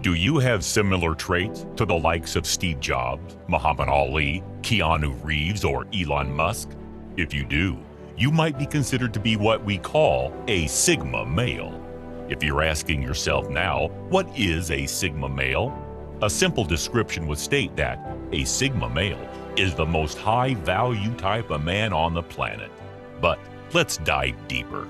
Do you have similar traits to the likes of Steve Jobs, Muhammad Ali, Keanu Reeves, or Elon Musk? If you do, you might be considered to be what we call a Sigma male. If you're asking yourself now, what is a Sigma male? A simple description would state that a Sigma male is the most high-value type of man on the planet. But let's dive deeper.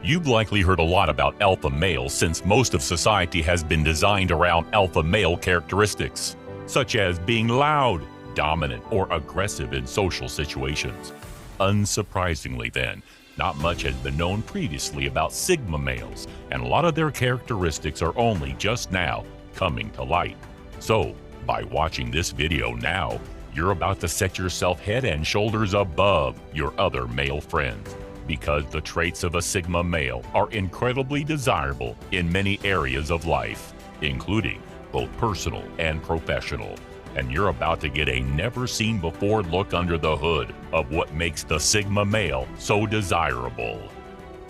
You've likely heard a lot about alpha males since most of society has been designed around alpha male characteristics, such as being loud, dominant, or aggressive in social situations. Unsurprisingly then, not much has been known previously about Sigma males, and a lot of their characteristics are only just now coming to light. So, by watching this video now, you're about to set yourself head and shoulders above your other male friends, because the traits of a Sigma male are incredibly desirable in many areas of life, including both personal and professional. And you're about to get a never-seen-before look under the hood of what makes the Sigma male so desirable.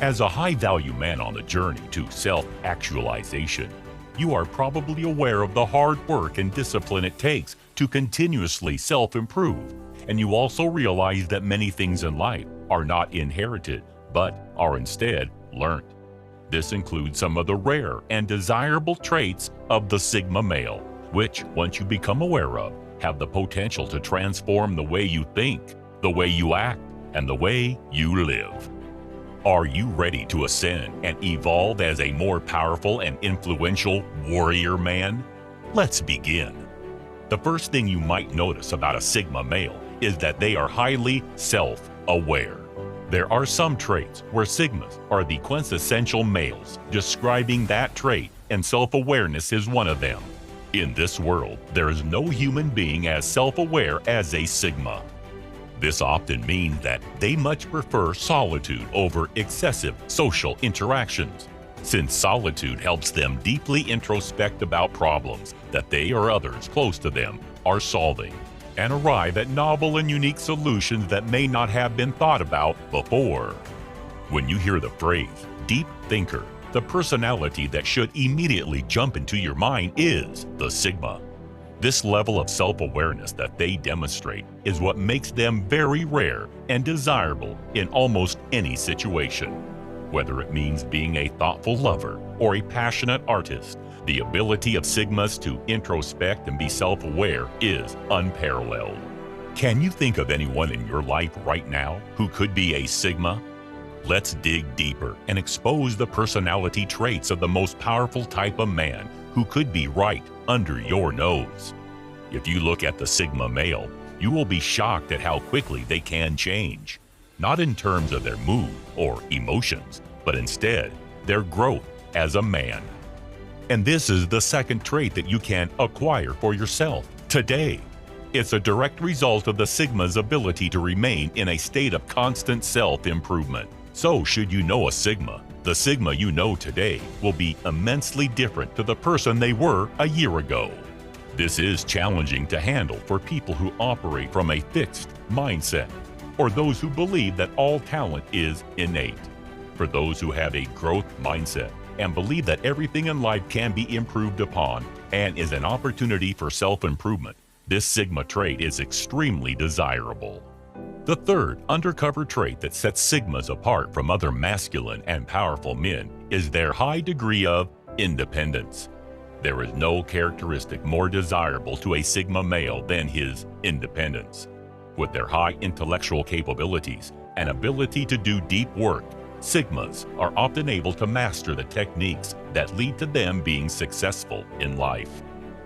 As a high-value man on the journey to self-actualization, you are probably aware of the hard work and discipline it takes to continuously self-improve, and you also realize that many things in life are not inherited, but are instead learned. This includes some of the rare and desirable traits of the Sigma male, which, once you become aware of, have the potential to transform the way you think, the way you act, and the way you live. Are you ready to ascend and evolve as a more powerful and influential warrior man? Let's begin. The first thing you might notice about a Sigma male is that they are highly self-aware. There are some traits where Sigmas are the quintessential males, describing that trait, and self-awareness is one of them. In this world, there is no human being as self-aware as a Sigma. This often means that they much prefer solitude over excessive social interactions, since solitude helps them deeply introspect about problems that they or others close to them are solving, and arrive at novel and unique solutions that may not have been thought about before. When you hear the phrase deep thinker, the personality that should immediately jump into your mind is the Sigma. This level of self-awareness that they demonstrate is what makes them very rare and desirable in almost any situation. Whether it means being a thoughtful lover or a passionate artist, the ability of Sigmas to introspect and be self-aware is unparalleled. Can you think of anyone in your life right now who could be a Sigma? Let's dig deeper and expose the personality traits of the most powerful type of man who could be right under your nose. If you look at the Sigma male, you will be shocked at how quickly they can change, not in terms of their mood or emotions, but instead their growth as a man. And this is the second trait that you can acquire for yourself today. It's a direct result of the Sigma's ability to remain in a state of constant self-improvement. So should you know a Sigma, the Sigma you know today will be immensely different to the person they were a year ago. This is challenging to handle for people who operate from a fixed mindset, or those who believe that all talent is innate. For those who have a growth mindset and believe that everything in life can be improved upon and is an opportunity for self-improvement, this Sigma trait is extremely desirable. The third undercover trait that sets Sigmas apart from other masculine and powerful men is their high degree of independence. There is no characteristic more desirable to a Sigma male than his independence. With their high intellectual capabilities and ability to do deep work, Sigmas are often able to master the techniques that lead to them being successful in life.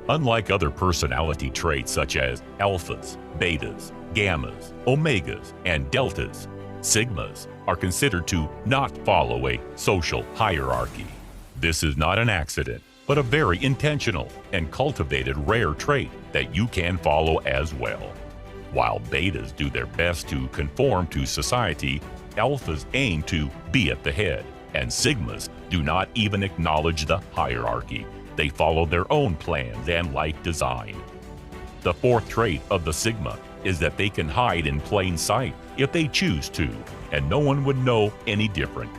Unlike other personality traits such as alphas, betas, gammas, omegas, and deltas, Sigmas are considered to not follow a social hierarchy. This is not an accident, but a very intentional and cultivated rare trait that you can follow as well. While betas do their best to conform to society, alphas aim to be at the head, and Sigmas do not even acknowledge the hierarchy. They follow their own plans and life design. The fourth trait of the Sigma is that they can hide in plain sight if they choose to, and no one would know any different.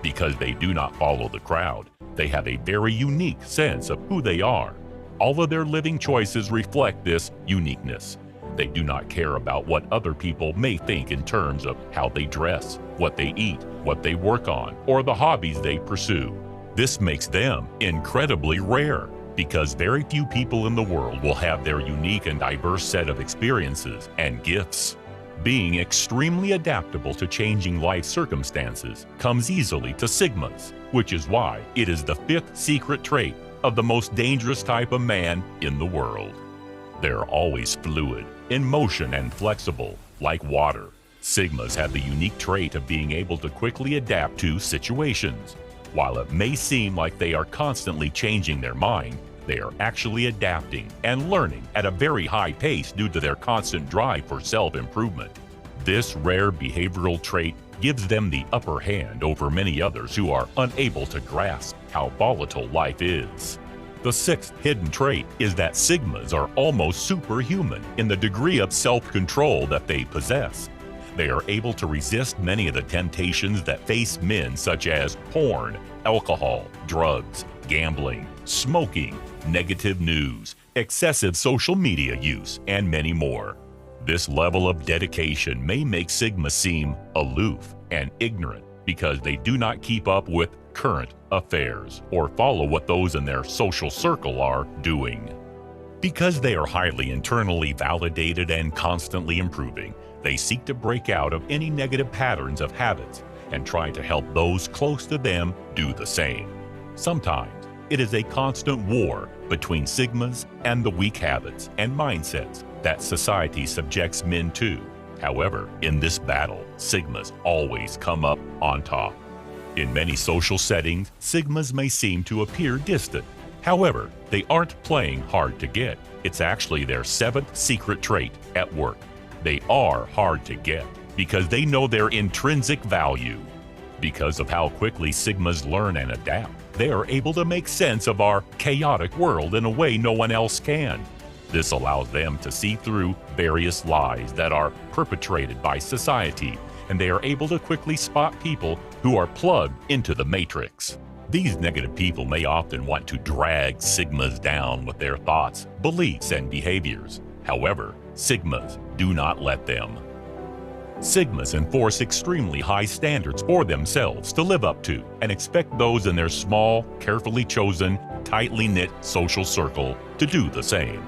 Because they do not follow the crowd, They have a very unique sense of who they are. All of their living choices reflect this uniqueness. They do not care about what other people may think in terms of how they dress, what they eat, what they work on, or the hobbies they pursue. This makes them incredibly rare because very few people in the world will have their unique and diverse set of experiences and gifts. Being extremely adaptable to changing life circumstances comes easily to Sigmas, which is why it is the 5th secret trait of the most dangerous type of man in the world. They're always fluid, in motion and flexible, like water. Sigmas have the unique trait of being able to quickly adapt to situations. While it may seem like they are constantly changing their mind, they are actually adapting and learning at a very high pace due to their constant drive for self-improvement. This rare behavioral trait gives them the upper hand over many others who are unable to grasp how volatile life is. The 6th hidden trait is that Sigmas are almost superhuman in the degree of self-control that they possess. They are able to resist many of the temptations that face men, such as porn, alcohol, drugs, gambling, smoking, negative news, excessive social media use, and many more. This level of dedication may make Sigma seem aloof and ignorant because they do not keep up with current affairs or follow what those in their social circle are doing. Because they are highly internally validated and constantly improving, they seek to break out of any negative patterns of habits and try to help those close to them do the same. Sometimes it is a constant war between Sigmas and the weak habits and mindsets that society subjects men to. However, in this battle, Sigmas always come up on top. In many social settings, Sigmas may seem to appear distant. However, they aren't playing hard to get. It's actually their 7th secret trait at work. They are hard to get because they know their intrinsic value. Because of how quickly Sigmas learn and adapt, they are able to make sense of our chaotic world in a way no one else can. This allows them to see through various lies that are perpetrated by society, and they are able to quickly spot people who are plugged into the matrix. These negative people may often want to drag Sigmas down with their thoughts, beliefs, and behaviors. However, Sigmas do not let them. Sigmas enforce extremely high standards for themselves to live up to and expect those in their small, carefully chosen, tightly knit social circle to do the same.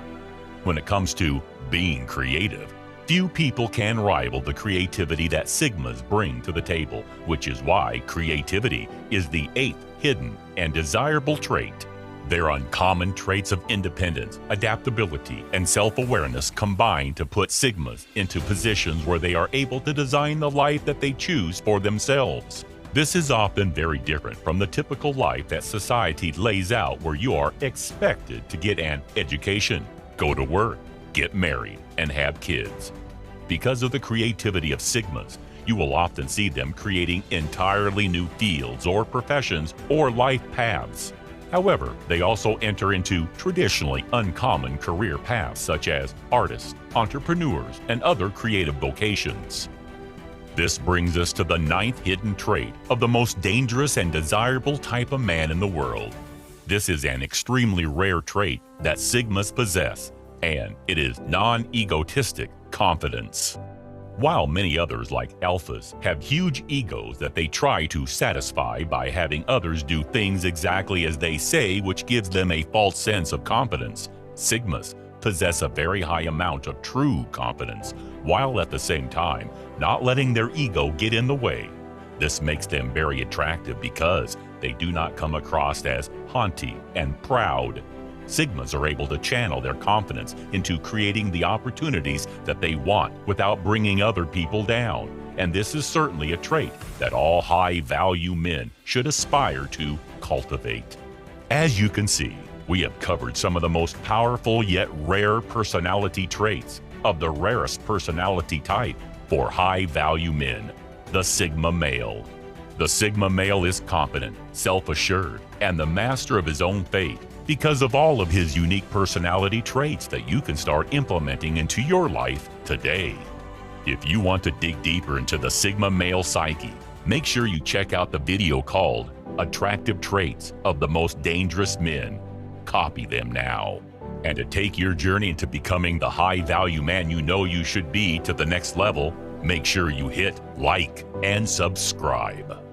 When it comes to being creative, few people can rival the creativity that Sigmas bring to the table, which is why creativity is the 8th hidden and desirable trait. Their uncommon traits of independence, adaptability, and self-awareness combine to put Sigmas into positions where they are able to design the life that they choose for themselves. This is often very different from the typical life that society lays out, where you are expected to get an education, go to work, get married, and have kids. Because of the creativity of Sigmas, you will often see them creating entirely new fields or professions or life paths. However, they also enter into traditionally uncommon career paths such as artists, entrepreneurs, and other creative vocations. This brings us to the 9th hidden trait of the most dangerous and desirable type of man in the world. This is an extremely rare trait that Sigmas possess, and it is non-egotistic confidence. While many others, like alphas, have huge egos that they try to satisfy by having others do things exactly as they say, which gives them a false sense of confidence, Sigmas possess a very high amount of true confidence, while at the same time not letting their ego get in the way. This makes them very attractive because they do not come across as haughty and proud. Sigmas are able to channel their confidence into creating the opportunities that they want without bringing other people down. And this is certainly a trait that all high-value men should aspire to cultivate. As you can see, we have covered some of the most powerful yet rare personality traits of the rarest personality type for high-value men, the Sigma male. The Sigma male is confident, self-assured, and the master of his own fate, because of all of his unique personality traits that you can start implementing into your life today. If you want to dig deeper into the Sigma male psyche, make sure you check out the video called attractive traits of the most dangerous men. Copy them now. And to take your journey into becoming the high-value man you know you should be to the next level, make sure you hit like and subscribe.